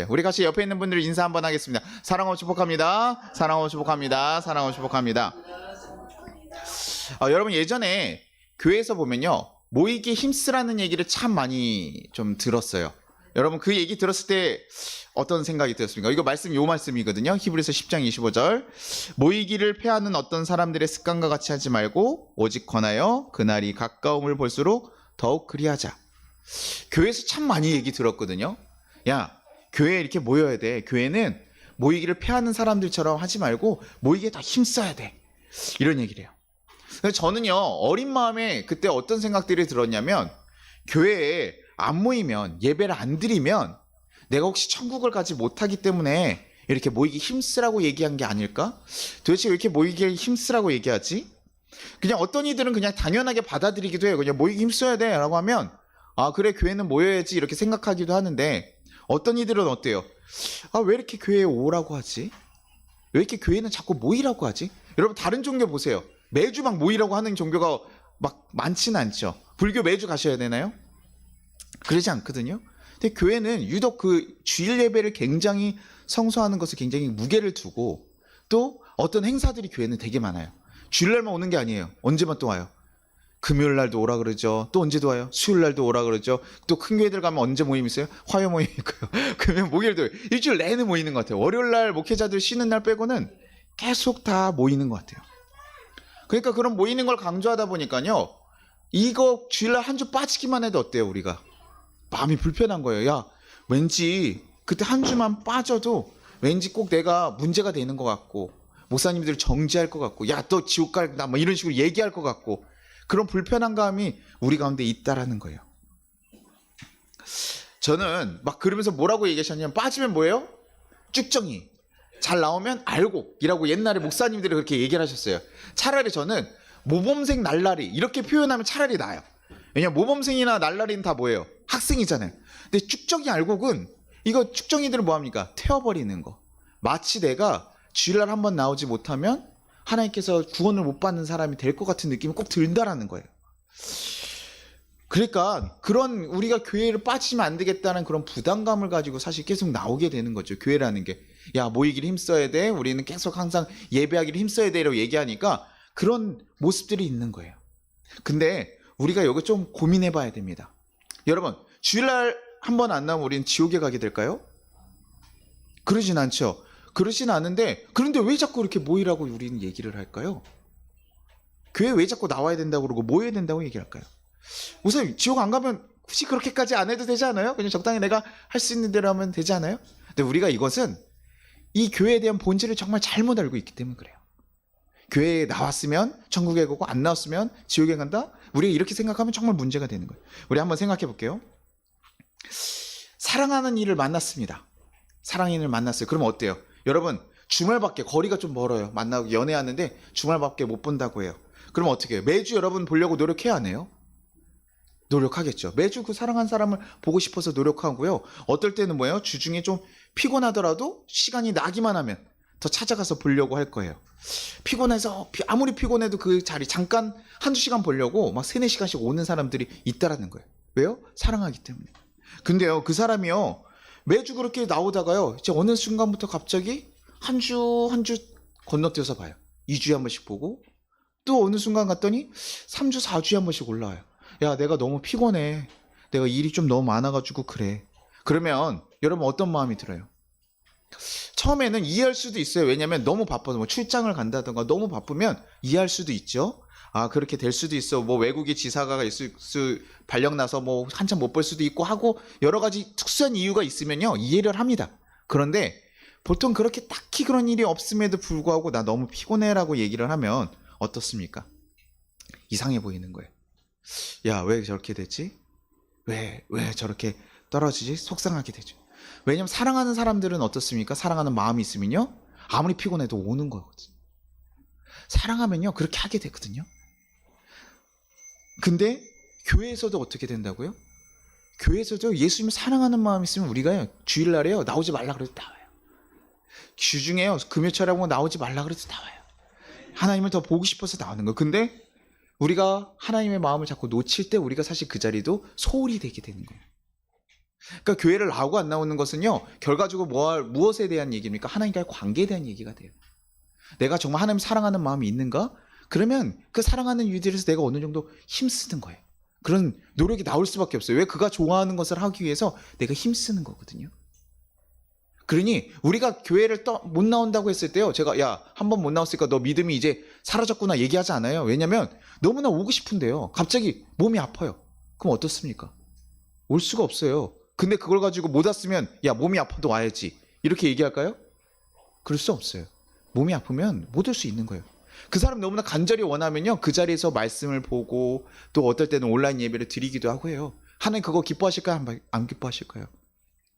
우리 같이 옆에 있는 분들 인사 한번 하겠습니다. 사랑하고 축복합니다. 사랑하고 축복합니다. 사랑하고 축복합니다. 여러분 예전에 교회에서 보면요, 모이기 힘쓰라는 얘기를 참 많이 좀 들었어요. 여러분 그 얘기 들었을 때 어떤 생각이 들었습니까? 이거 요 말씀이거든요. 히브리서 10장 25절. 모이기를 패하는 어떤 사람들의 습관과 같이 하지 말고 오직 권하여 그날이 가까움을 볼수록 더욱 그리하자. 교회에서 참 많이 얘기 들었거든요. 야, 교회에 이렇게 모여야 돼. 교회는 모이기를 패하는 사람들처럼 하지 말고 모이기에 더 힘써야 돼. 이런 얘기를 해요. 그래서 저는요, 어린 마음에 그때 어떤 생각들이 들었냐면, 교회에 안 모이면, 예배를 안 드리면 내가 혹시 천국을 가지 못하기 때문에 이렇게 모이기 힘쓰라고 얘기한 게 아닐까? 도대체 왜 이렇게 모이기 힘쓰라고 얘기하지? 그냥 어떤 이들은 그냥 당연하게 받아들이기도 해요. 그냥 모이기 힘써야 돼 라고 하면, 아 그래 교회는 모여야지 이렇게 생각하기도 하는데, 어떤 이들은 어때요? 왜 이렇게 교회에 오라고 하지? 왜 이렇게 교회는 자꾸 모이라고 하지? 여러분 다른 종교 보세요. 매주 막 모이라고 하는 종교가 막 많지는 않죠. 불교 매주 가셔야 되나요? 그러지 않거든요. 근데 교회는 유독 그 주일 예배를 굉장히 성수하는 것을 굉장히 무게를 두고, 또 어떤 행사들이 교회는 되게 많아요. 주일날만 오는 게 아니에요. 언제만 또 와요. 금요일날도 오라 그러죠. 또 언제도 와요. 수요일날도 오라 그러죠. 또 큰 교회들 가면 언제 모임 있어요? 화요 모임 있고요. 그러면 목요일도 일주일 내내 모이는 것 같아요. 월요일날 목회자들 쉬는 날 빼고는 계속 다 모이는 것 같아요. 그러니까 그런 모이는 걸 강조하다 보니까요, 이거 주일날 한 주 빠지기만 해도 어때요? 우리가 마음이 불편한 거예요. 야, 왠지 그때 한 주만 빠져도 왠지 꼭 내가 문제가 되는 것 같고, 목사님들 정지할 것 같고, 야 또 지옥 갈나 뭐 이런 식으로 얘기할 것 같고, 그런 불편한 감이 우리 가운데 있다라는 거예요. 저는 막 그러면서 뭐라고 얘기하셨냐면, 빠지면 뭐예요? 쭉정이. 잘 나오면 알곡이라고 옛날에 목사님들이 그렇게 얘기를 하셨어요. 차라리 저는 모범생 날라리 이렇게 표현하면 차라리 나아요. 왜냐면 모범생이나 날라리는 다 뭐예요? 학생이잖아요. 근데 쭉정이 알곡은, 이거 쭉정이들은 뭐합니까? 태워버리는 거. 마치 내가 주일날 한번 나오지 못하면 하나님께서 구원을 못 받는 사람이 될 것 같은 느낌이 꼭 든다라는 거예요. 그러니까 그런 우리가 교회를 빠지면 안 되겠다는 그런 부담감을 가지고 사실 계속 나오게 되는 거죠. 교회라는 게. 야, 모이기를 힘써야 돼. 우리는 계속 항상 예배하기를 힘써야 돼. 라고 얘기하니까 그런 모습들이 있는 거예요. 근데 우리가 여기 좀 고민해 봐야 됩니다. 여러분, 주일날 한 번 안 나오면 우리는 지옥에 가게 될까요? 그러진 않죠. 그러진 않은데, 그런데 왜 자꾸 이렇게 모이라고 우리는 얘기를 할까요? 교회 왜 자꾸 나와야 된다고 그러고 모여야 된다고 얘기를 할까요? 우선 지옥 안 가면 굳이 그렇게까지 안 해도 되지 않아요? 그냥 적당히 내가 할 수 있는 대로 하면 되지 않아요? 근데 우리가 이것은 이 교회에 대한 본질을 정말 잘못 알고 있기 때문에 그래요. 교회에 나왔으면 천국에 가고 안 나왔으면 지옥에 간다? 우리가 이렇게 생각하면 정말 문제가 되는 거예요. 우리 한번 생각해 볼게요. 사랑하는 이를 만났습니다. 사랑하는 이를 만났어요. 그러면 어때요? 여러분, 주말밖에 거리가 좀 멀어요. 만나고 연애하는데 주말밖에 못 본다고 해요. 그럼 어떻게 해요? 매주 여러분 보려고 노력해야 하네요. 노력하겠죠. 매주 그 사랑한 사람을 보고 싶어서 노력하고요. 어떨 때는 뭐예요? 주중에 좀 피곤하더라도 시간이 나기만 하면 더 찾아가서 보려고 할 거예요. 피곤해서 아무리 피곤해도 그 자리 잠깐 한두 시간 보려고 막 3-4시간씩 오는 사람들이 있다라는 거예요. 왜요? 사랑하기 때문에. 근데요, 그 사람이요, 매주 그렇게 나오다가요, 이제 어느 순간부터 갑자기 한 주 건너뛰어서 봐요. 2주에 한 번씩 보고, 또 어느 순간 갔더니 3주, 4주에 한 번씩 올라와요. 야, 내가 너무 피곤해. 내가 일이 좀 너무 많아가지고 그래. 그러면 여러분 어떤 마음이 들어요? 처음에는 이해할 수도 있어요. 왜냐면 너무 바빠서 뭐 출장을 간다던가 너무 바쁘면 이해할 수도 있죠. 아, 그렇게 될 수도 있어. 뭐 외국에 지사가가 발령 나서 뭐 한참 못 볼 수도 있고 하고 여러 가지 특수한 이유가 있으면요, 이해를 합니다. 그런데 보통 그렇게 딱히 그런 일이 없음에도 불구하고 나 너무 피곤해라고 얘기를 하면 어떻습니까? 이상해 보이는 거예요. 야, 왜 저렇게 됐지? 왜 저렇게 떨어지지? 속상하게 되죠. 왜냐면 사랑하는 사람들은 어떻습니까? 사랑하는 마음이 있으면요, 아무리 피곤해도 오는 거거든요. 사랑하면요, 그렇게 하게 되거든요. 근데 교회에서도 어떻게 된다고요? 교회에서도 예수님을 사랑하는 마음이 있으면 우리가요, 주일날에요, 나오지 말라 그래도 나와요. 주중에요, 금요철하고 나오지 말라 그래도 나와요. 하나님을 더 보고 싶어서 나오는 거예요. 근데 우리가 하나님의 마음을 자꾸 놓칠 때 우리가 사실 그 자리도 소홀히 되게 되는 거예요. 그러니까 교회를 나오고 안 나오는 것은요, 결과적으로 무엇에 대한 얘기입니까? 하나님과의 관계에 대한 얘기가 돼요. 내가 정말 하나님 사랑하는 마음이 있는가? 그러면 그 사랑하는 이유들에서 내가 어느 정도 힘쓰는 거예요. 그런 노력이 나올 수밖에 없어요. 왜? 그가 좋아하는 것을 하기 위해서 내가 힘쓰는 거거든요. 그러니 우리가 교회를 못 나온다고 했을 때요, 제가 야, 한 번 못 나왔으니까 너 믿음이 이제 사라졌구나 얘기하지 않아요. 왜냐면 너무나 오고 싶은데요, 갑자기 몸이 아파요. 그럼 어떻습니까? 올 수가 없어요. 근데 그걸 가지고 못 왔으면 야, 몸이 아파도 와야지 이렇게 얘기할까요? 그럴 수 없어요. 몸이 아프면 못 올 수 있는 거예요. 그 사람 너무나 간절히 원하면요, 그 자리에서 말씀을 보고 또 어떨 때는 온라인 예배를 드리기도 하고 해요. 하나님 그거 기뻐하실까요? 안 기뻐하실까요?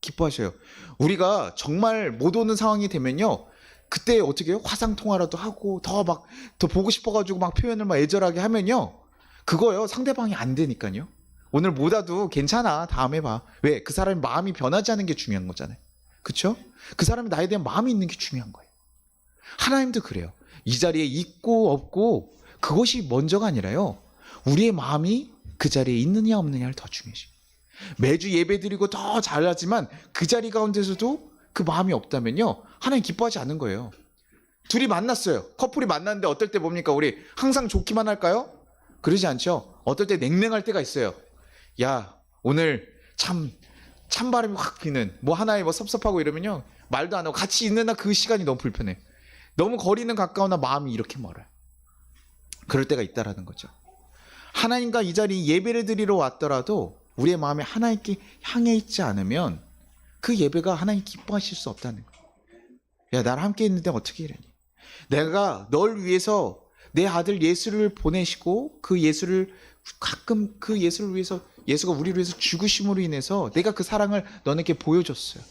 기뻐하셔요. 우리가 정말 못 오는 상황이 되면요, 그때 어떻게 해요? 화상 통화라도 하고 더 보고 싶어가지고 막 표현을 막 애절하게 하면요, 그거요, 상대방이 안 되니까요. 오늘 못 와도 괜찮아, 다음에 봐. 왜? 그 사람의 마음이 변하지 않은 게 중요한 거잖아요. 그렇죠? 그 사람이 나에 대한 마음이 있는 게 중요한 거예요. 하나님도 그래요. 이 자리에 있고 없고 그것이 먼저가 아니라요, 우리의 마음이 그 자리에 있느냐 없느냐를 더 중요시. 매주 예배 드리고 더 잘하지만 그 자리 가운데서도 그 마음이 없다면요, 하나님 기뻐하지 않는 거예요. 둘이 만났어요. 커플이 만났는데 어떨 때 뭡니까? 우리 항상 좋기만 할까요? 그러지 않죠. 어떨 때 냉랭할 때가 있어요. 야, 오늘 찬바람이 확 비는 뭐 하나에 뭐 섭섭하고 이러면요, 말도 안 하고 같이 있는 날 그 시간이 너무 불편해. 너무 거리는 가까우나 마음이 이렇게 멀어요. 그럴 때가 있다라는 거죠. 하나님과 이 자리 예배를 드리러 왔더라도 우리의 마음이 하나님께 향해 있지 않으면 그 예배가 하나님 기뻐하실 수 없다는 거예요. 야, 나랑 함께 있는데 어떻게 이러니? 내가 널 위해서 내 아들 예수를 보내시고 그 예수를 가끔 그 예수를 위해서, 예수가 우리를 위해서 죽으심으로 인해서 내가 그 사랑을 너네게 보여줬어요.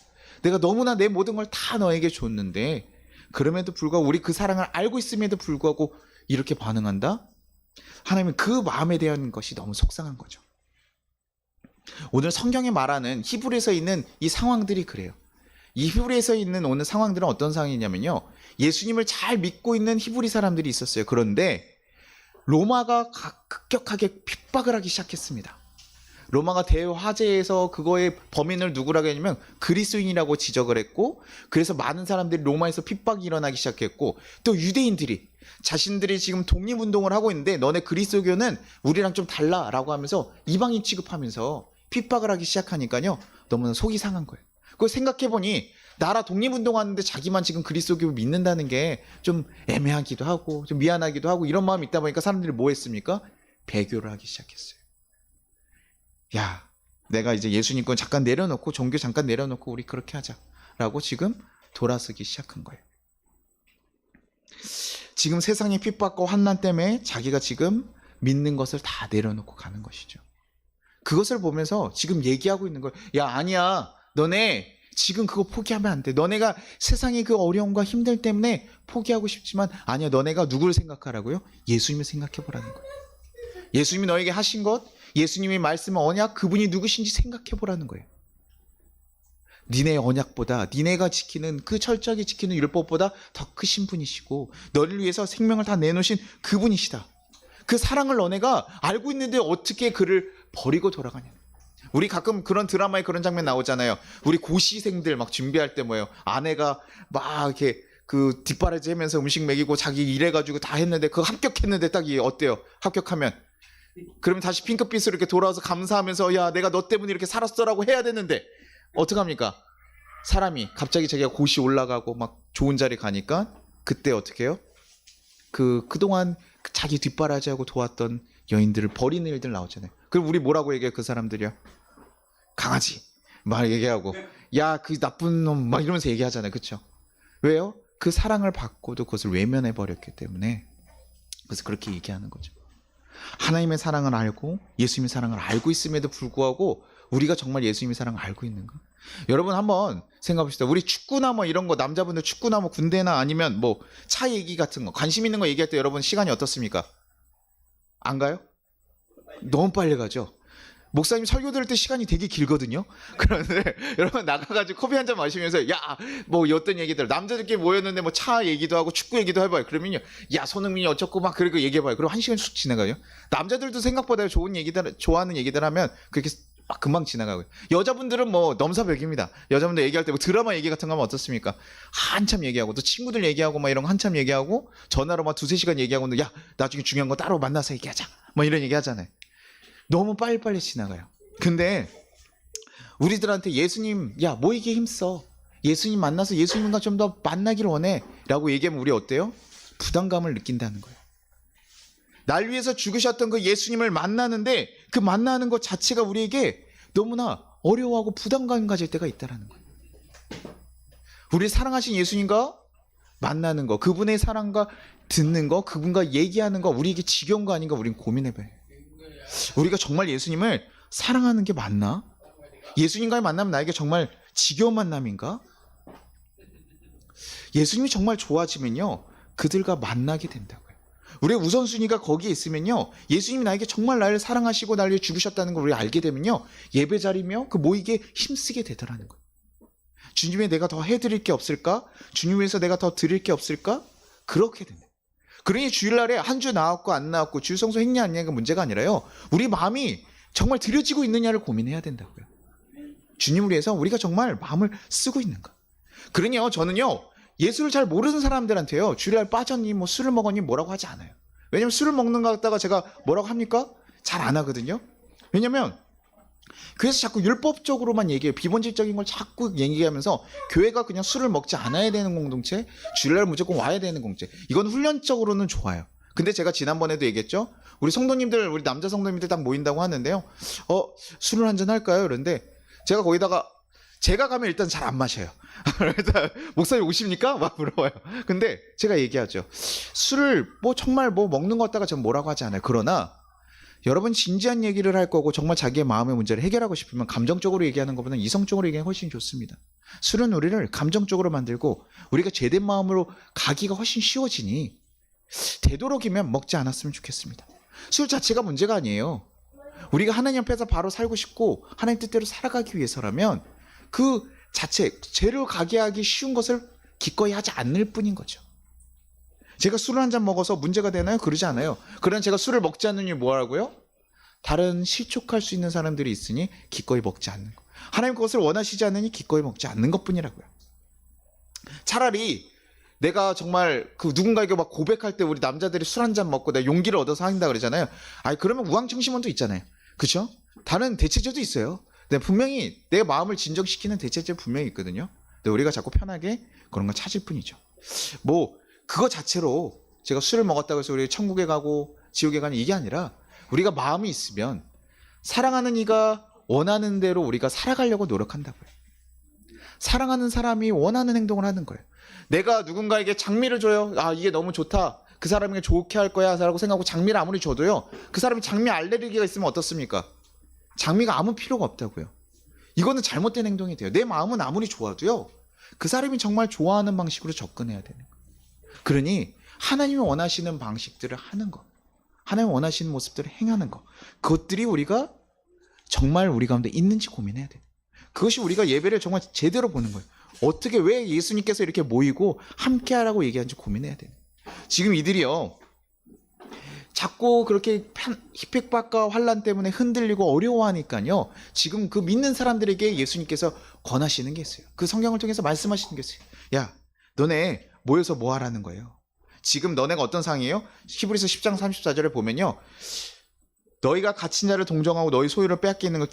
내가 너무나 내 모든 걸 다 너에게 줬는데 그럼에도 불구하고 우리 그 사랑을 알고 있음에도 불구하고 이렇게 반응한다? 하나님은 그 마음에 대한 것이 너무 속상한 거죠. 오늘 성경에 말하는 히브리서에 있는 이 상황들이 그래요. 이 히브리서에 있는 오늘 상황들은 어떤 상황이냐면요, 예수님을 잘 믿고 있는 히브리 사람들이 있었어요. 그런데 로마가 급격하게 핍박을 하기 시작했습니다. 로마가 대화제에서 그거의 범인을 누구라고 했냐면 그리스도인이라고 지적을 했고, 그래서 많은 사람들이 로마에서 핍박이 일어나기 시작했고, 또 유대인들이 자신들이 지금 독립운동을 하고 있는데 너네 그리스도교는 우리랑 좀 달라라고 하면서 이방인 취급하면서 핍박을 하기 시작하니까요, 너무나 속이 상한 거예요. 그걸 생각해보니 나라 독립운동하는데 자기만 지금 그리스도교 믿는다는 게 좀 애매하기도 하고 좀 미안하기도 하고 이런 마음이 있다 보니까 사람들이 뭐 했습니까? 배교를 하기 시작했어요. 야, 내가 이제 예수님권 잠깐 내려놓고 종교 잠깐 내려놓고 우리 그렇게 하자라고 지금 돌아서기 시작한 거예요. 지금 세상의 핍박과 환난 때문에 자기가 지금 믿는 것을 다 내려놓고 가는 것이죠. 그것을 보면서 지금 얘기하고 있는 거예요. 야, 아니야, 너네 지금 그거 포기하면 안 돼. 너네가 세상의 그 어려움과 힘들 때문에 포기하고 싶지만 아니야, 너네가 누구를 생각하라고요? 예수님을 생각해보라는 거예요. 예수님이 너에게 하신 것, 예수님의 말씀은 언약, 그분이 누구신지 생각해보라는 거예요. 니네 언약보다, 니네가 지키는 그 철저하게 지키는 율법보다 더 크신 분이시고 너를 위해서 생명을 다 내놓으신 그분이시다. 그 사랑을 너네가 알고 있는데 어떻게 그를 버리고 돌아가냐. 우리 가끔 그런 드라마에 그런 장면 나오잖아요. 우리 고시생들 막 준비할 때 뭐예요, 아내가 막 이렇게 그 뒷바라지 하면서 음식 먹이고 자기 일해가지고 다 했는데 그거 합격했는데 딱 어때요? 합격하면 그러면 다시 핑크빛으로 이렇게 돌아와서 감사하면서 야, 내가 너 때문에 이렇게 살았어라고 해야 되는데 어떡합니까? 사람이 갑자기 자기가 고시 올라가고 막 좋은 자리 가니까 그때 어떻게 해요? 그동안 자기 뒷바라지하고 도왔던 여인들을 버리는 일들 나오잖아요. 그럼 우리 뭐라고 얘기해요? 그 사람들이요? 강아지 막 얘기하고 야, 그 나쁜 놈 막 이러면서 얘기하잖아요. 그렇죠? 왜요? 그 사랑을 받고도 그것을 외면해 버렸기 때문에. 그래서 그렇게 얘기하는 거죠. 하나님의 사랑을 알고 예수님의 사랑을 알고 있음에도 불구하고 우리가 정말 예수님의 사랑을 알고 있는가? 여러분 한번 생각해 봅시다. 우리 축구나 뭐 이런 거, 남자분들 축구나 뭐 군대나 아니면 뭐 차 얘기 같은 거, 관심 있는 거 얘기할 때 여러분 시간이 어떻습니까? 안 가요? 너무 빨리 가죠. 목사님 설교 들을 때 시간이 되게 길거든요. 그런데 여러분 나가가지고 커피 한 잔 마시면서 야, 뭐 어떤 얘기들, 남자들끼리 모였는데 뭐 차 얘기도 하고 축구 얘기도 해봐요. 그러면요, 야, 손흥민이 어쩌고 막 그러고 얘기해봐요. 그리고 한 시간 쑥 지나가요. 남자들도 생각보다 좋은 얘기들, 좋아하는 얘기들 하면 그렇게 막 금방 지나가고요. 여자분들은 뭐 넘사벽입니다. 여자분들 얘기할 때 뭐 드라마 얘기 같은 거 하면 어떻습니까? 한참 얘기하고 또 친구들 얘기하고 막 이런 거 한참 얘기하고 전화로 막 두세 시간 얘기하고 야 나중에 중요한 거 따로 만나서 얘기하자 뭐 이런 얘기 하잖아요. 너무 빨리빨리 지나가요. 근데 우리들한테 예수님 야 모이기에 힘써, 예수님 만나서 예수님과 좀 더 만나길 원해 라고 얘기하면 우리 어때요? 부담감을 느낀다는 거예요. 날 위해서 죽으셨던 그 예수님을 만나는데 그 만나는 것 자체가 우리에게 너무나 어려워하고 부담감 가질 때가 있다는 거예요. 우리 사랑하신 예수님과 만나는 거, 그분의 사랑과 듣는 거, 그분과 얘기하는 거 우리에게 지겨운 거 아닌가 우리는 고민해봐요. 우리가 정말 예수님을 사랑하는 게 맞나? 예수님과의 만남 나에게 정말 지겨운 만남인가? 예수님이 정말 좋아지면요 그들과 만나게 된다고요. 우리의 우선순위가 거기에 있으면요 예수님이 나에게 정말 나를 사랑하시고 나를 위해 죽으셨다는 걸 우리가 알게 되면요 예배 자리며 그 모이기에 힘쓰게 되더라는 거예요. 주님에 내가 더 해드릴 게 없을까? 주님 위해서 내가 더 드릴 게 없을까? 그렇게 됩니다. 그러니 주일날에 한 주 나왔고 안 나왔고 주일 성수 했냐 안 했냐가 문제가 아니라요 우리 마음이 정말 드려지고 있느냐를 고민해야 된다고요. 주님을 위해서 우리가 정말 마음을 쓰고 있는가. 그러니요 저는요 예수를 잘 모르는 사람들한테요 주일날 빠졌니 뭐 술을 먹었니 뭐라고 하지 않아요. 왜냐면 술을 먹는 거 갖다가 제가 뭐라고 합니까? 잘 안 하거든요. 왜냐면 그래서 자꾸 율법적으로만 얘기해요. 비본질적인 걸 자꾸 얘기하면서 교회가 그냥 술을 먹지 않아야 되는 공동체, 주일날 무조건 와야 되는 공동체, 이건 훈련적으로는 좋아요. 근데 제가 지난번에도 얘기했죠. 우리 성도님들, 우리 남자 성도님들 딱 모인다고 하는데요 술을 한잔 할까요? 그런데 제가 거기다가 제가 가면 일단 잘 안 마셔요. 일단 목사님 오십니까? 막 물어봐요. 근데 제가 얘기하죠. 술을 뭐 정말 뭐 먹는 것 같다가 전 뭐라고 하지 않아요. 그러나 여러분 진지한 얘기를 할 거고 정말 자기의 마음의 문제를 해결하고 싶으면 감정적으로 얘기하는 것보다는 이성적으로 얘기하는 게 훨씬 좋습니다. 술은 우리를 감정적으로 만들고 우리가 제된 마음으로 가기가 훨씬 쉬워지니 되도록이면 먹지 않았으면 좋겠습니다. 술 자체가 문제가 아니에요. 우리가 하나님 앞에서 바로 살고 싶고 하나님 뜻대로 살아가기 위해서라면 그 자체 죄로 가게 하기 쉬운 것을 기꺼이 하지 않을 뿐인 거죠. 제가 술을 한 잔 먹어서 문제가 되나요? 그러지 않아요. 그러나 제가 술을 먹지 않는 이유 뭐라고요? 다른 실족할 수 있는 사람들이 있으니 기꺼이 먹지 않는 거. 하나님 그것을 원하시지 않으니 기꺼이 먹지 않는 것뿐이라고요. 차라리 내가 정말 그 누군가에게 막 고백할 때 우리 남자들이 술 한 잔 먹고 내가 용기를 얻어서 한다 그러잖아요. 아니 그러면 우황청심원도 있잖아요. 그렇죠? 다른 대체제도 있어요. 근데 분명히 내 마음을 진정시키는 대체제 분명히 있거든요. 근데 우리가 자꾸 편하게 그런 걸 찾을 뿐이죠. 뭐 그거 자체로 제가 술을 먹었다고 해서 우리 천국에 가고 지옥에 가는 이게 아니라 우리가 마음이 있으면 사랑하는 이가 원하는 대로 우리가 살아가려고 노력한다고요. 사랑하는 사람이 원하는 행동을 하는 거예요. 내가 누군가에게 장미를 줘요. 아 이게 너무 좋다. 그 사람에게 좋게 할 거야 라고 생각하고 장미를 아무리 줘도요. 그 사람이 장미 알레르기가 있으면 어떻습니까? 장미가 아무 필요가 없다고요. 이거는 잘못된 행동이 돼요. 내 마음은 아무리 좋아도요. 그 사람이 정말 좋아하는 방식으로 접근해야 되는 거예요. 그러니 하나님이 원하시는 방식들을 하는 것, 하나님이 원하시는 모습들을 행하는 것, 그것들이 우리가 정말 우리 가운데 있는지 고민해야 돼요. 그것이 우리가 예배를 정말 제대로 보는 거예요. 어떻게 왜 예수님께서 이렇게 모이고 함께하라고 얘기하는지 고민해야 돼요. 지금 이들이요 자꾸 그렇게 핍박과 환난 때문에 흔들리고 어려워하니까요 지금 그 믿는 사람들에게 예수님께서 권하시는 게 있어요. 그 성경을 통해서 말씀하시는 게 있어요. 야 너네 모여서 뭐 하라는 거예요. 지금 너네가 어떤 상황이에요? 히브리서 10장 34절에 보면요 너희가 갇힌 자를 동정하고 너희 소유를 빼앗기는 것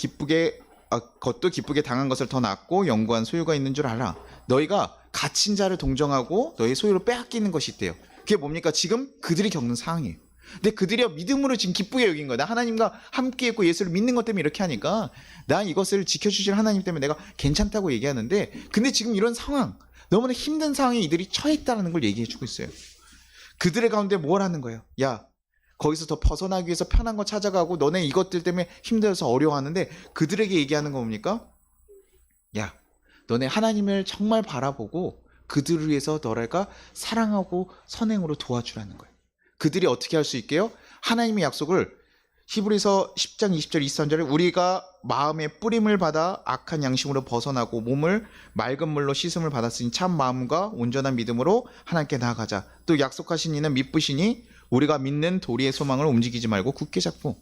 것도 기쁘게 당한 것을 더 낫고 영구한 소유가 있는 줄 알아. 너희가 갇힌 자를 동정하고 너희 소유를 빼앗기는 것이 있대요. 그게 뭡니까? 지금 그들이 겪는 상황이에요. 근데 그들이 믿음으로 지금 기쁘게 여긴 거야. 나 하나님과 함께 있고 예수를 믿는 것 때문에 이렇게 하니까 난 이것을 지켜주실 하나님 때문에 내가 괜찮다고 얘기하는데 근데 지금 이런 상황 너무나 힘든 상황에 이들이 처했다는 걸 얘기해 주고 있어요. 그들의 가운데 뭘 하는 거예요? 야 거기서 더 벗어나기 위해서 편한 거 찾아가고 너네 이것들 때문에 힘들어서 어려워하는데 그들에게 얘기하는 거 뭡니까? 야 너네 하나님을 정말 바라보고 그들을 위해서 너랄까 사랑하고 선행으로 도와주라는 거예요. 그들이 어떻게 할 수 있게요? 하나님의 약속을 히브리서 10장 20절 23절에 우리가 마음의 뿌림을 받아 악한 양심으로 벗어나고 몸을 맑은 물로 씻음을 받았으니 참 마음과 온전한 믿음으로 하나님께 나아가자. 또 약속하신 이는 믿으시니 우리가 믿는 도리의 소망을 움직이지 말고 굳게 잡고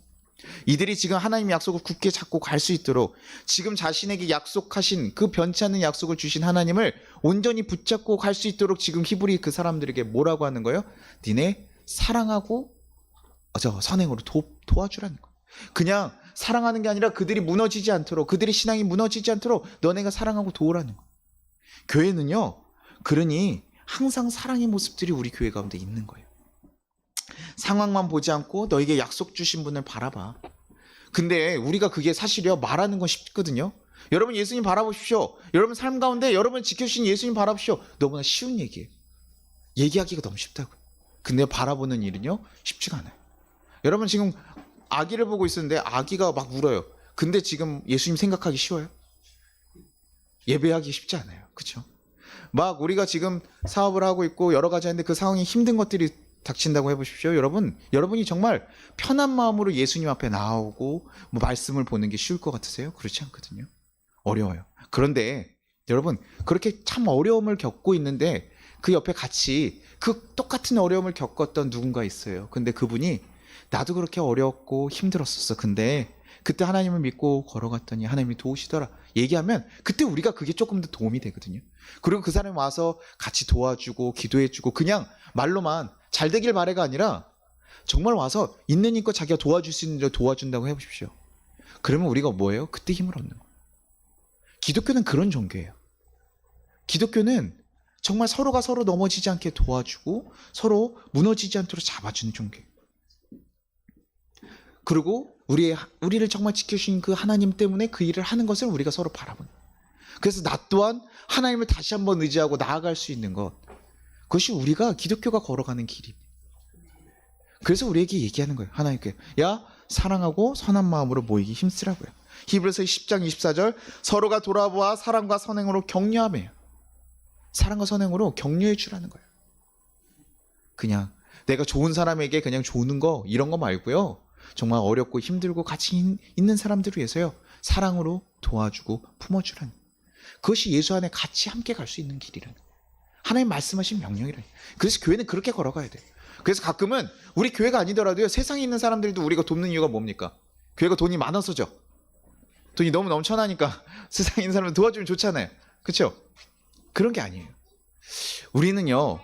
이들이 지금 하나님의 약속을 굳게 잡고 갈 수 있도록 지금 자신에게 약속하신 그 변치 않는 약속을 주신 하나님을 온전히 붙잡고 갈 수 있도록 지금 히브리 그 사람들에게 뭐라고 하는 거예요? 니네 사랑하고 선행으로 도와주라는 거예요. 그냥 사랑하는 게 아니라 그들이 무너지지 않도록, 그들의 신앙이 무너지지 않도록 너네가 사랑하고 도우라는 거예요. 교회는요, 그러니 항상 사랑의 모습들이 우리 교회 가운데 있는 거예요. 상황만 보지 않고 너에게 약속 주신 분을 바라봐. 근데 우리가 그게 사실이요, 말하는 건 쉽거든요. 여러분 예수님 바라보십시오. 여러분 삶 가운데 여러분 지켜주신 예수님 바라보십시오. 너무나 쉬운 얘기예요. 얘기하기가 너무 쉽다고요. 근데 바라보는 일은요, 쉽지가 않아요. 여러분 지금 아기를 보고 있었는데 아기가 막 울어요. 근데 지금 예수님 생각하기 쉬워요? 예배하기 쉽지 않아요. 그렇죠? 막 우리가 지금 사업을 하고 있고 여러 가지 하는데 그 상황이 힘든 것들이 닥친다고 해보십시오. 여러분이 정말 편한 마음으로 예수님 앞에 나오고 뭐 말씀을 보는 게 쉬울 것 같으세요? 그렇지 않거든요. 어려워요. 그런데 여러분 그렇게 참 어려움을 겪고 있는데 그 옆에 같이 그 똑같은 어려움을 겪었던 누군가 있어요. 근데 그분이 나도 그렇게 어려웠고 힘들었었어. 근데 그때 하나님을 믿고 걸어갔더니 하나님이 도우시더라. 얘기하면 그때 우리가 그게 조금 더 도움이 되거든요. 그리고 그 사람이 와서 같이 도와주고 기도해주고 그냥 말로만 잘 되길 바래가 아니라 정말 와서 있는 힘껏 자기가 도와줄 수 있는 대로 도와준다고 해보십시오. 그러면 우리가 뭐예요? 그때 힘을 얻는 거예요. 기독교는 그런 종교예요. 기독교는 정말 서로가 서로 넘어지지 않게 도와주고 서로 무너지지 않도록 잡아주는 종교예요. 그리고 우리를 정말 지켜주신 그 하나님 때문에 그 일을 하는 것을 우리가 서로 바라보는 거예요. 그래서 나 또한 하나님을 다시 한번 의지하고 나아갈 수 있는 것, 그것이 우리가 기독교가 걸어가는 길입니다. 그래서 우리에게 얘기하는 거예요. 하나님께 야 사랑하고 선한 마음으로 모이기 힘쓰라고요. 히브리서 10장 24절 서로가 돌아보아 사랑과 선행으로 격려하며요. 사랑과 선행으로 격려해 주라는 거예요. 그냥 내가 좋은 사람에게 그냥 조는 거 이런 거 말고요. 정말 어렵고 힘들고 같이 있는 사람들을 위해서요. 사랑으로 도와주고 품어주라는 거예요. 그것이 예수 안에 같이 함께 갈 수 있는 길이라는 거예요. 하나님 말씀하신 명령이라는 거예요. 그래서 교회는 그렇게 걸어가야 돼요. 그래서 가끔은 우리 교회가 아니더라도요. 세상에 있는 사람들도 우리가 돕는 이유가 뭡니까? 교회가 돈이 많아서죠. 돈이 너무 넘쳐나니까 세상에 있는 사람을 도와주면 좋잖아요. 그렇죠? 그런 게 아니에요. 우리는요.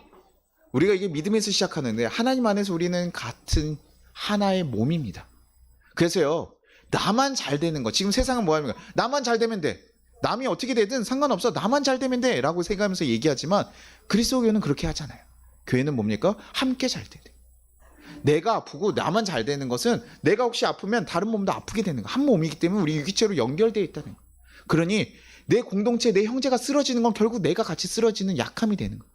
우리가 이게 믿음에서 시작하는데 하나님 안에서 우리는 같은 하나의 몸입니다. 그래서요. 나만 잘 되는 거. 지금 세상은 뭐 합니까? 나만 잘 되면 돼. 남이 어떻게 되든 상관없어. 나만 잘 되면 돼. 라고 생각하면서 얘기하지만 그리스도교는 그렇게 하잖아요. 교회는 뭡니까? 함께 잘 돼야 돼. 내가 아프고 나만 잘 되는 것은 내가 혹시 아프면 다른 몸도 아프게 되는 거. 한 몸이기 때문에 우리 유기체로 연결되어 있다는 거. 그러니 내 공동체, 내 형제가 쓰러지는 건 결국 내가 같이 쓰러지는 약함이 되는 거.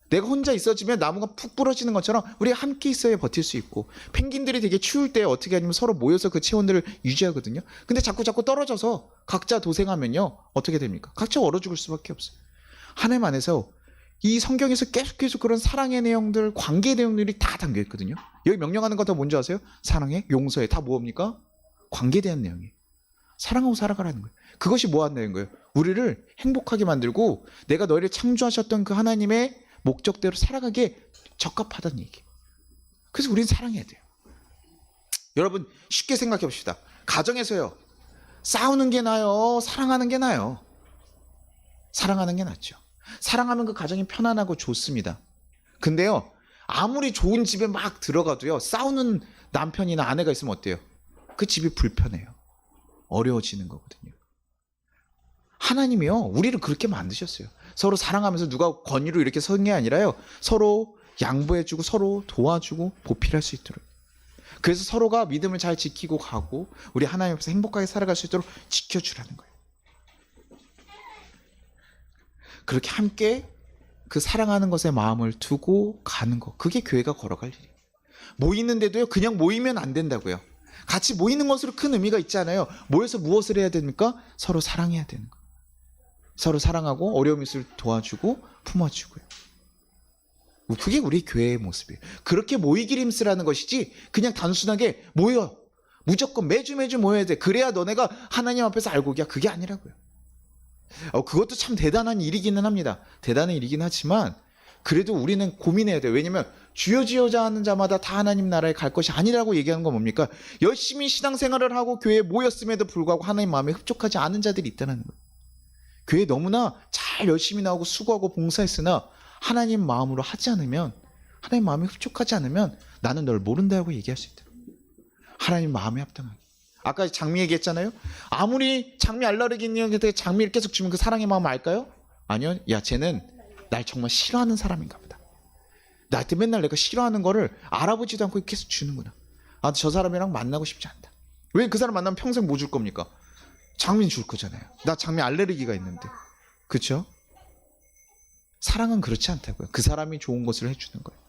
내가 혼자 있어지면 나무가 푹 부러지는 것처럼 우리가 함께 있어야 버틸 수 있고, 펭귄들이 되게 추울 때 어떻게 하냐면 서로 모여서 그 체온들을 유지하거든요. 근데 자꾸 떨어져서 각자 도생하면요 어떻게 됩니까? 각자 얼어 죽을 수밖에 없어요. 하나님 안에서 이 성경에서 계속 그런 사랑의 내용들, 관계의 내용들이 다 담겨 있거든요. 여기 명령하는 것 다 뭔지 아세요? 사랑해, 용서해, 다 뭡니까? 관계에 대한 내용이에요. 사랑하고 살아가라는 거예요. 그것이 뭐 한다는 거예요? 우리를 행복하게 만들고 내가 너희를 창조하셨던 그 하나님의 목적대로 살아가기에 적합하다는 얘기예요. 그래서 우리는 사랑해야 돼요. 여러분 쉽게 생각해 봅시다. 가정에서요. 싸우는 게 나아요? 사랑하는 게 나아요? 사랑하는 게 낫죠. 사랑하면 그 가정이 편안하고 좋습니다. 근데요. 아무리 좋은 집에 막 들어가도요. 싸우는 남편이나 아내가 있으면 어때요? 그 집이 불편해요. 어려워지는 거거든요. 하나님이요. 우리를 그렇게 만드셨어요. 서로 사랑하면서 누가 권위로 이렇게 선 게 아니라요. 서로 양보해주고 서로 도와주고 보필할 수 있도록. 그래서 서로가 믿음을 잘 지키고 가고 우리 하나님 앞에서 행복하게 살아갈 수 있도록 지켜주라는 거예요. 그렇게 함께 그 사랑하는 것에 마음을 두고 가는 거. 그게 교회가 걸어갈 일이에요. 모이는데도요. 그냥 모이면 안 된다고요. 같이 모이는 것으로 큰 의미가 있잖아요. 모여서 무엇을 해야 됩니까? 서로 사랑해야 되는 거예요. 서로 사랑하고 어려움 있을 도와주고 품어주고요. 그게 우리 교회의 모습이에요. 그렇게 모이길 힘쓰라는 것이지 그냥 단순하게 모여. 무조건 매주 모여야 돼. 그래야 너네가 하나님 앞에서 알고기야. 그게 아니라고요. 그것도 참 대단한 일이기는 합니다. 대단한 일이긴 하지만 그래도 우리는 고민해야 돼요. 왜냐면 주여지어자 하는 자마다 다 하나님 나라에 갈 것이 아니라고 얘기하는 건 뭡니까? 열심히 신앙생활을 하고 교회에 모였음에도 불구하고 하나님 마음에 흡족하지 않은 자들이 있다는 거예요. 교회에 너무나 잘 열심히 나오고 수고하고 봉사했으나 하나님 마음으로 하지 않으면, 하나님 마음에 흡족하지 않으면 나는 널 모른다고 얘기할 수 있다. 하나님 마음에 합당하게. 아까 장미 얘기했잖아요. 아무리 장미 알레르기인데 장미를 계속 주면 그 사랑의 마음 알까요? 아니요. 야, 쟤는 날 정말 싫어하는 사람인가 보다. 나한테 맨날 내가 싫어하는 거를 알아보지도 않고 계속 주는구나. 아, 저 사람이랑 만나고 싶지 않다. 왜 그 사람 만나면 평생 뭐 줄 겁니까? 장미 줄 거잖아요. 나 장미 알레르기가 있는데. 그렇죠? 사랑은 그렇지 않다고요. 그 사람이 좋은 것을 해주는 거예요.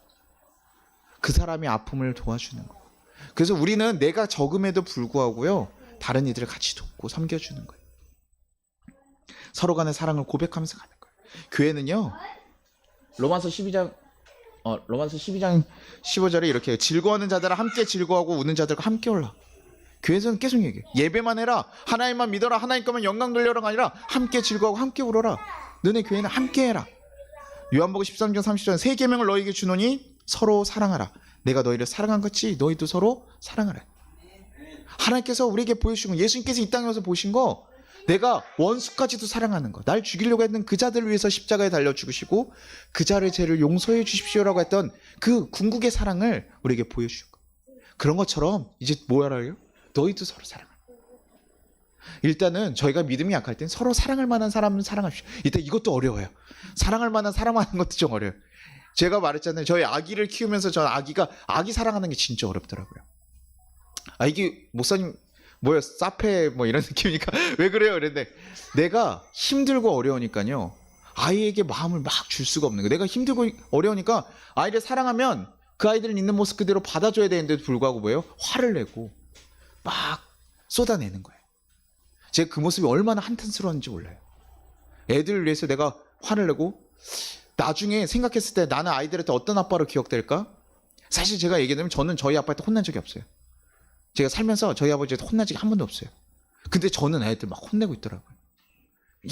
그 사람이 아픔을 도와주는 거예요. 그래서 우리는 내가 적음에도 불구하고요, 다른 이들을 같이 돕고 섬겨주는 거예요. 서로 간의 사랑을 고백하면서 가는 거예요. 교회는요, 로마서 12장 15절에 이렇게 해요. 즐거워하는 자들아 함께 즐거워하고 우는 자들과 함께 올라. 교회에서는 계속 얘기해요. 예배만 해라, 하나님만 믿어라, 하나님 거면 영광 돌려라가 아니라 함께 즐거워하고 함께 울어라. 너네 교회는 함께 해라. 요한복음 13장 30절 새 계명을 너희에게 주노니 서로 사랑하라. 내가 너희를 사랑한 것이 너희도 서로 사랑하라. 하나님께서 우리에게 보여주신 거, 예수님께서 이 땅에 와서 보신 거, 내가 원수까지도 사랑하는 거, 날 죽이려고 했던 그 자들을 위해서 십자가에 달려 죽으시고 그 자를 죄를 용서해 주십시오라고 했던 그 궁극의 사랑을 우리에게 보여주신 거. 그런 것처럼 이제 뭐하라요? 너희도 서로 사랑하라. 일단은 저희가 믿음이 약할 땐 서로 사랑할 만한 사람은 사랑합시오. 일단 이것도 어려워요. 사랑할 만한 사랑하는 것도 좀 어려워요. 제가 말했잖아요. 저희 아기를 키우면서 전 아기 사랑하는 게 진짜 어렵더라고요. 아, 이게 목사님 뭐야, 사페 뭐 이런 느낌이니까 왜 그래요? 그랬는데 내가 힘들고 어려우니까요, 아이에게 마음을 막 줄 수가 없는 거예요. 내가 힘들고 어려우니까 아이를 사랑하면 그 아이들 있는 모습 그대로 받아줘야 되는데도 불구하고 뭐예요? 화를 내고 막 쏟아내는 거예요. 제가 그 모습이 얼마나 한탄스러운지 몰라요. 애들을 위해서 내가 화를 내고 나중에 생각했을 때 나는 아이들한테 어떤 아빠로 기억될까? 사실 제가 얘기하면 저는 저희 아빠한테 혼난 적이 없어요. 제가 살면서 저희 아버지한테 혼난 적이 한 번도 없어요. 근데 저는 애들 막 혼내고 있더라고요.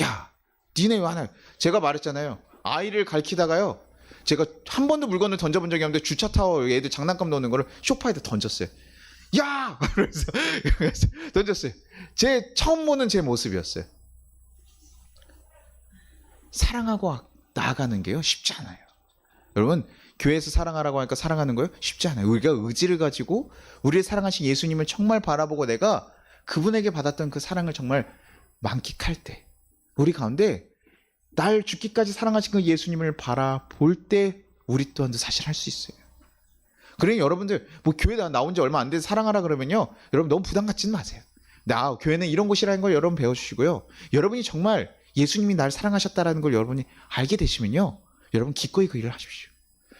야, 니네 왜 하나? 제가 말했잖아요. 아이를 가르치다가요, 제가 한 번도 물건을 던져본 적이 없는데 주차 타워 애들 장난감 넣는 거를 소파에다 던졌어요. 야! 그래서 던졌어요. 제 처음 보는 제 모습이었어요. 사랑하고 나아가는 게요, 쉽지 않아요. 여러분, 교회에서 사랑하라고 하니까 사랑하는 거요? 쉽지 않아요. 우리가 의지를 가지고 우리를 사랑하신 예수님을 정말 바라보고 내가 그분에게 받았던 그 사랑을 정말 만끽할 때, 우리 가운데 날 죽기까지 사랑하신 그 예수님을 바라볼 때 우리 또한도 사실 할 수 있어요. 그러니 여러분들 뭐 교회 나온 지 얼마 안 돼서 사랑하라 그러면요, 여러분 너무 부담 갖지는 마세요. 교회는 이런 곳이라는 걸 여러분 배워주시고요, 여러분이 정말 예수님이 날 사랑하셨다라는 걸 여러분이 알게 되시면요, 여러분 기꺼이 그 일을 하십시오.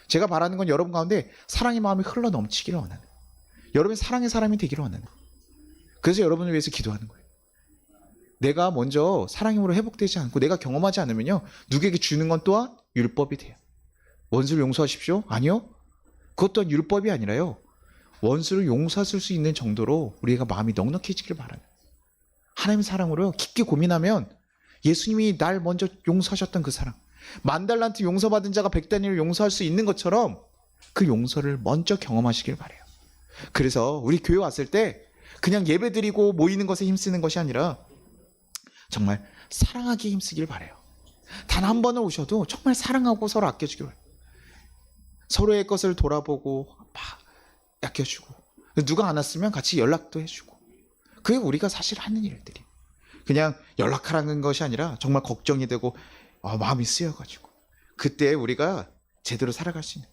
제가 바라는 건 여러분 가운데 사랑의 마음이 흘러 넘치기를 원하는 거예요. 여러분이 사랑의 사람이 되기를 원하는 거예요. 그래서 여러분을 위해서 기도하는 거예요. 내가 먼저 사랑의 힘으로 회복되지 않고 내가 경험하지 않으면요, 누구에게 주는 건 또한 율법이 돼요. 원수를 용서하십시오? 아니요. 그것 또한 율법이 아니라요, 원수를 용서할 수 있는 정도로 우리가 마음이 넉넉해지길 바라는 거예요. 하나님의 사랑으로 깊게 고민하면 예수님이 날 먼저 용서하셨던 그 사랑, 10,000달란트 용서받은 자가 100단위를 용서할 수 있는 것처럼 그 용서를 먼저 경험하시길 바라요. 그래서 우리 교회 왔을 때 그냥 예배드리고 모이는 것에 힘쓰는 것이 아니라 정말 사랑하기에 힘쓰길 바라요. 단 한 번을 오셔도 정말 사랑하고 서로 아껴주길 바라요. 서로의 것을 돌아보고 막 아껴주고, 누가 안 왔으면 같이 연락도 해주고, 그게 우리가 사실 하는 일들이. 그냥 연락하라는 것이 아니라 정말 걱정이 되고 마음이 쓰여가지고 그때 우리가 제대로 살아갈 수 있는.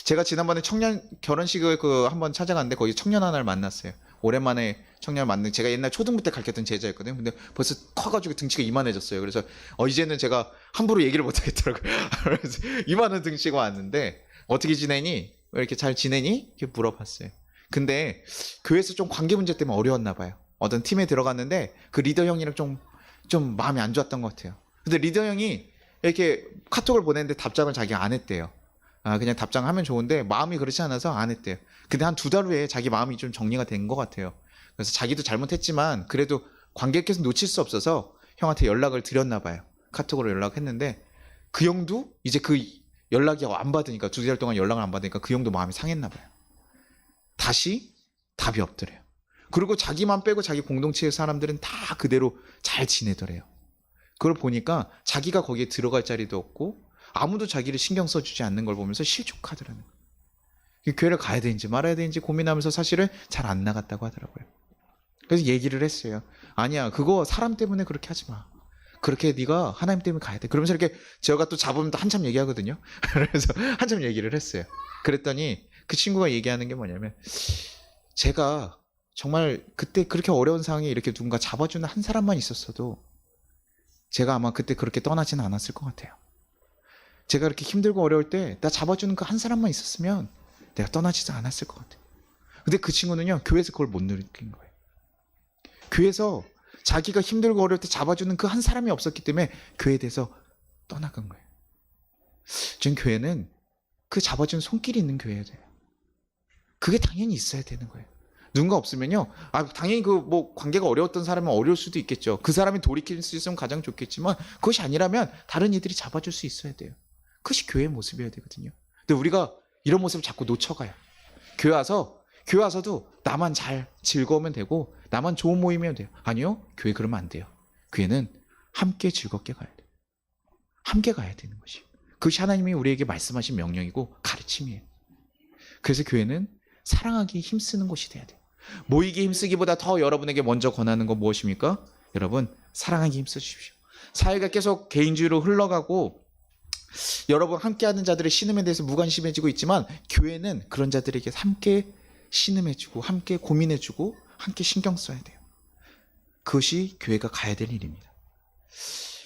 제가 지난번에 청년 결혼식을 한번 찾아갔는데 거기 청년 하나를 만났어요. 오랜만에 청년을 만난, 제가 옛날 초등부 때 가르쳤던 제자였거든요. 근데 벌써 커가지고 등치가 이만해졌어요. 그래서 이제는 제가 함부로 얘기를 못 하겠더라고요. 그래서 이만한 등치가 왔는데 어떻게 지내니? 왜 이렇게 잘 지내니? 이렇게 물어봤어요. 근데 교회에서 좀 관계 문제 때문에 어려웠나 봐요. 어떤 팀에 들어갔는데 그 리더 형이랑 좀 마음이 안 좋았던 것 같아요. 근데 리더 형이 이렇게 카톡을 보냈는데 답장을 자기가 안 했대요. 그냥 답장하면 좋은데 마음이 그렇지 않아서 안 했대요. 근데 한 2달 후에 자기 마음이 좀 정리가 된 것 같아요. 그래서 자기도 잘못했지만 그래도 관계를 계속 놓칠 수 없어서 형한테 연락을 드렸나 봐요. 카톡으로 연락했는데 그 형도 이제 그 연락이 안 받으니까 2달 동안 연락을 안 받으니까 그 형도 마음이 상했나 봐요. 다시 답이 없더래요. 그리고 자기만 빼고 자기 공동체의 사람들은 다 그대로 잘 지내더래요. 그걸 보니까 자기가 거기에 들어갈 자리도 없고 아무도 자기를 신경 써주지 않는 걸 보면서 실족하더라는 거예요. 교회를 가야 되는지 말아야 되는지 고민하면서 사실은 잘 안 나갔다고 하더라고요. 그래서 얘기를 했어요. 아니야, 그거 사람 때문에 그렇게 하지 마. 그렇게 네가 하나님 때문에 가야 돼. 그러면서 이렇게 제가 또 잡으면 또 한참 얘기하거든요. 그래서 한참 얘기를 했어요. 그랬더니 그 친구가 얘기하는 게 뭐냐면, 제가 정말 그때 그렇게 어려운 상황에 이렇게 누군가 잡아주는 한 사람만 있었어도 제가 아마 그때 그렇게 떠나지는 않았을 것 같아요. 제가 이렇게 힘들고 어려울 때 나 잡아주는 그 한 사람만 있었으면 내가 떠나지도 않았을 것 같아요. 근데 그 친구는요, 교회에서 그걸 못 느낀 거예요. 교회에서 자기가 힘들고 어려울 때 잡아주는 그 한 사람이 없었기 때문에 교회에 대해서 떠나간 거예요. 지금 교회는 그 잡아주는 손길이 있는 교회여야 돼요. 그게 당연히 있어야 되는 거예요. 누군가 없으면요, 당연히 그 뭐 관계가 어려웠던 사람은 어려울 수도 있겠죠. 그 사람이 돌이킬 수 있으면 가장 좋겠지만 그것이 아니라면 다른 이들이 잡아줄 수 있어야 돼요. 그것이 교회의 모습이어야 되거든요. 근데 우리가 이런 모습을 자꾸 놓쳐가요. 교회 와서도 나만 잘 즐거우면 되고 나만 좋은 모임이면 돼요. 아니요, 교회 그러면 안 돼요. 교회는 함께 즐겁게 가야 돼요. 함께 가야 되는 것이. 그것이 하나님이 우리에게 말씀하신 명령이고 가르침이에요. 그래서 교회는 사랑하기 힘쓰는 곳이 돼야 돼요. 모이기 힘쓰기보다 더 여러분에게 먼저 권하는 건 무엇입니까? 여러분, 사랑하기 힘써 주십시오. 사회가 계속 개인주의로 흘러가고 여러분 함께하는 자들의 신음에 대해서 무관심해지고 있지만 교회는 그런 자들에게 함께 신음해주고 함께 고민해주고 함께 신경 써야 돼요. 그것이 교회가 가야 될 일입니다.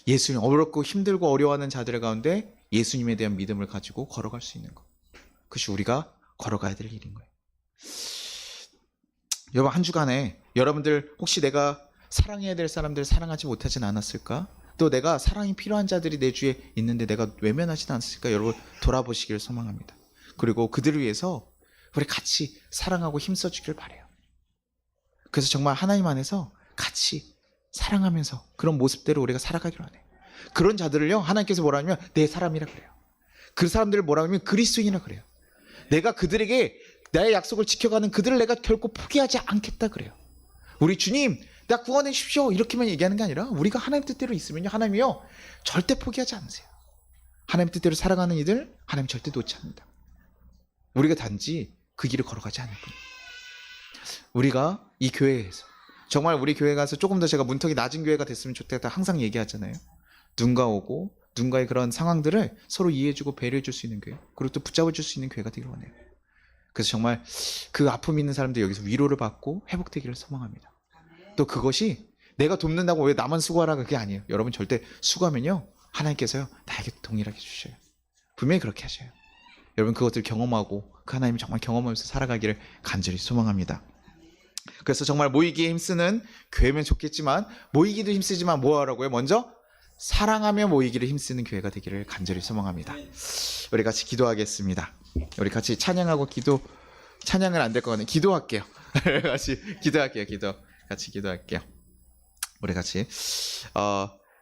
예수님, 어렵고 힘들고 어려워하는 자들 가운데 예수님에 대한 믿음을 가지고 걸어갈 수 있는 것, 그것이 우리가 걸어가야 될 일인 거예요. 여러분, 한 주간에 여러분들 혹시 내가 사랑해야 될 사람들 사랑하지 못하진 않았을까? 또 내가 사랑이 필요한 자들이 내 주위에 있는데 내가 외면하진 않았을까? 여러분 돌아보시길 소망합니다. 그리고 그들을 위해서 우리 같이 사랑하고 힘써주길 바라요. 그래서 정말 하나님 안에서 같이 사랑하면서 그런 모습대로 우리가 살아가기로 하네요. 그런 자들을요, 하나님께서 뭐라 하냐면 내 사람이라 그래요. 그 사람들을 뭐라 하면 그리스도인이라 그래요. 내가 그들에게 나의 약속을 지켜가는 그들을 내가 결코 포기하지 않겠다 그래요. 우리 주님, 나 구원해 주십시오, 이렇게만 얘기하는 게 아니라 우리가 하나님 뜻대로 있으면요, 하나님이요 절대 포기하지 않으세요. 하나님 뜻대로 살아가는 이들 하나님 절대 놓지 않는다. 우리가 단지 그 길을 걸어가지 않을 뿐. 우리가 이 교회에서 정말 우리 교회 가서 조금 더 제가 문턱이 낮은 교회가 됐으면 좋겠다 항상 얘기하잖아요. 누군가 오고 누군가의 그런 상황들을 서로 이해해주고 배려해줄 수 있는 교회, 그리고 또 붙잡아줄 수 있는 교회가 되길 원해요. 그래서 정말 그 아픔 있는 사람들 여기서 위로를 받고 회복되기를 소망합니다. 또 그것이 내가 돕는다고 왜 나만 수고하라 그게 아니에요. 여러분 절대 수고하면요, 하나님께서요 나에게 동일하게 주셔요. 분명히 그렇게 하셔요. 여러분 그것들 경험하고 그 하나님이 정말 경험하면서 살아가기를 간절히 소망합니다. 그래서 정말 모이기에 힘쓰는 교회면 좋겠지만, 모이기도 힘쓰지만 뭐 하라고요? 먼저 사랑하며 모이기를 힘쓰는 교회가 되기를 간절히 소망합니다. 우리 같이 기도하겠습니다. 우리 같이 찬양하고 찬양은 안 될 것 같네요. 기도할게요. 같이 기도할게요. 같이 기도할게요. 우리 같이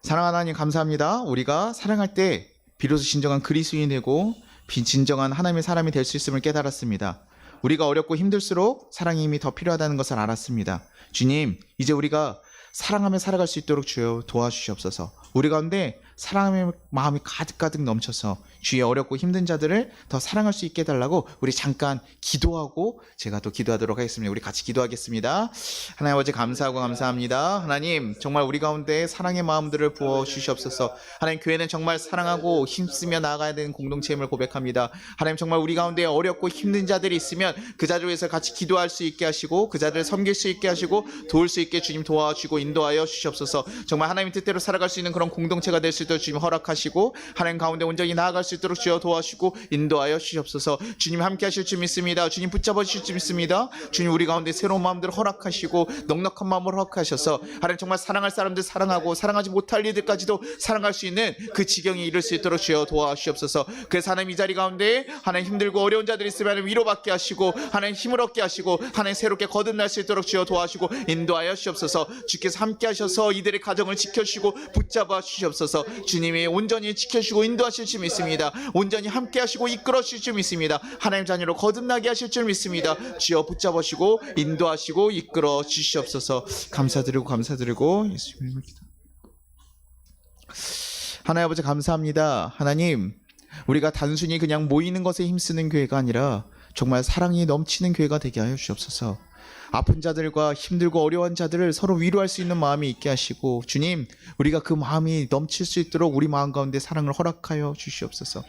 사랑하는 하나님 감사합니다. 우리가 사랑할 때 비로소 진정한 그리스도인이 되고 진정한 하나님의 사람이 될 수 있음을 깨달았습니다. 우리가 어렵고 힘들수록 사랑의 힘이 더 필요하다는 것을 알았습니다. 주님, 이제 우리가 사랑하며 살아갈 수 있도록 주여 도와주시옵소서. 우리 가운데 사랑의 마음이 가득가득 넘쳐서 주의 어렵고 힘든 자들을 더 사랑할 수 있게 해달라고 우리 잠깐 기도하고 제가 또 기도하도록 하겠습니다. 우리 같이 기도하겠습니다. 하나님 아버지 감사하고 감사합니다. 하나님 정말 우리 가운데 사랑의 마음들을 부어주시옵소서. 하나님 교회는 정말 사랑하고 힘쓰며 나아가야 되는 공동체임을 고백합니다. 하나님 정말 우리 가운데 어렵고 힘든 자들이 있으면 그 자들 위해서 같이 기도할 수 있게 하시고 그 자들을 섬길 수 있게 하시고 도울 수 있게 주님 도와주시고 인도하여 주시옵소서. 정말 하나님 뜻대로 살아갈 수 있는 그런 공동체가 될 수 있도록 주님 허락하시고 하나님 가운데 온전히 나아갈 수 있도록 주여 도와주시고 인도하여 주시옵소서. 주님 함께 하실 줄 믿습니다. 주님 붙잡아 주실 줄 믿습니다. 주님 우리 가운데 새로운 마음들을 허락하시고 넉넉한 마음을 허락하셔서 하나님 정말 사랑할 사람들 사랑하고 사랑하지 못할 이들까지도 사랑할 수 있는 그 지경에 이를 수 있도록 주여 도와주시옵소서. 그래서 하나님 이 자리 가운데 하나님 힘들고 어려운 자들이 있으면 하나님 위로받게 하시고 하나님 힘을 얻게 하시고 하나님 새롭게 거듭날 수 있도록 주여 도와주시고 인도하여 주시옵소서. 주께서 함께 하셔서 이들의 가정을 지켜주시고 붙잡아 주시옵소서. 주님이 온전히 지켜주시고 인도하실 줄 믿습니다. 온전히 함께 하시고 이끌어 주실 줄 믿습니다. 하나님 자녀로 거듭나게 하실 줄 믿습니다. 주여 붙잡으시고 인도하시고 이끌어 주시옵소서. 감사드리고 예수님의 이름으로 기도. 하나님 아버지 감사합니다. 하나님, 우리가 단순히 그냥 모이는 것에 힘쓰는 교회가 아니라 정말 사랑이 넘치는 교회가 되게 하여 주옵소서. 아픈 자들과 힘들고 어려운 자들을 서로 위로할 수 있는 마음이 있게 하시고, 주님, 우리가 그 마음이 넘칠 수 있도록 우리 마음 가운데 사랑을 허락하여 주시옵소서.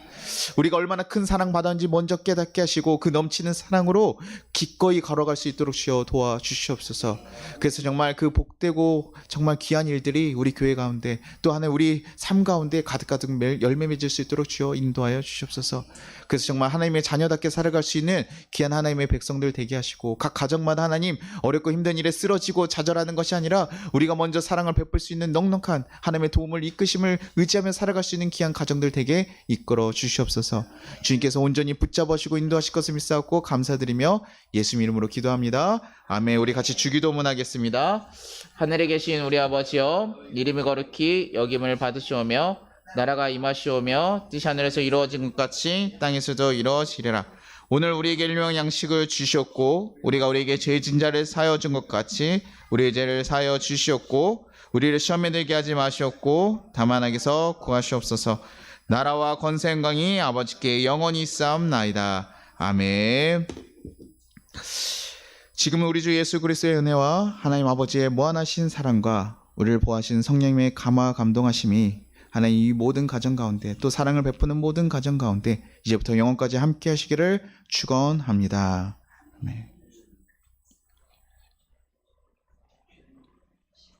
우리가 얼마나 큰 사랑 받았는지 먼저 깨닫게 하시고 그 넘치는 사랑으로 기꺼이 걸어갈 수 있도록 주여 도와주시옵소서. 그래서 정말 그 복되고 정말 귀한 일들이 우리 교회 가운데 또 하나님 우리 삶 가운데 가득가득 열매 맺을 수 있도록 주여 인도하여 주시옵소서. 그래서 정말 하나님의 자녀답게 살아갈 수 있는 귀한 하나님의 백성들 되게 하시고, 각 가정마다 하나님 어렵고 힘든 일에 쓰러지고 좌절하는 것이 아니라 우리가 먼저 사랑을 베풀 수 있는 넉넉한 하나님의 도움을 이끄심을 의지하며 살아갈 수 있는 귀한 가정들 되게 이끌어 주시옵소서. 주님께서 온전히 붙잡으시고 인도하실 것을 믿사옵고 감사드리며 예수님 이름으로 기도합니다. 아멘. 우리 같이 주기도문 하겠습니다. 하늘에 계신 우리 아버지여, 이름이 거룩히 여김을 받으시오며 나라가 임하시오며 뜻이 하늘에서 이루어진 것 같이 땅에서도 이루어지리라. 오늘 우리에게 일용할 양식을 주시옵고 우리가 우리에게 죄 진 자를 사하여 준 것 같이 우리의 죄를 사하여 주시옵고 우리를 시험에 들게 하지 마시옵고 다만 악에서 구하시옵소서. 나라와 권세 영광이 아버지께 영원히 있사옵나이다. 아멘. 지금은 우리 주 예수 그리스도의 은혜와 하나님 아버지의 무한하신 사랑과 우리를 보호하신 성령님의 감화 감동하심이 하나님 이 모든 가정 가운데 또 사랑을 베푸는 모든 가정 가운데 이제부터 영원까지 함께 하시기를 축원합니다. 아멘.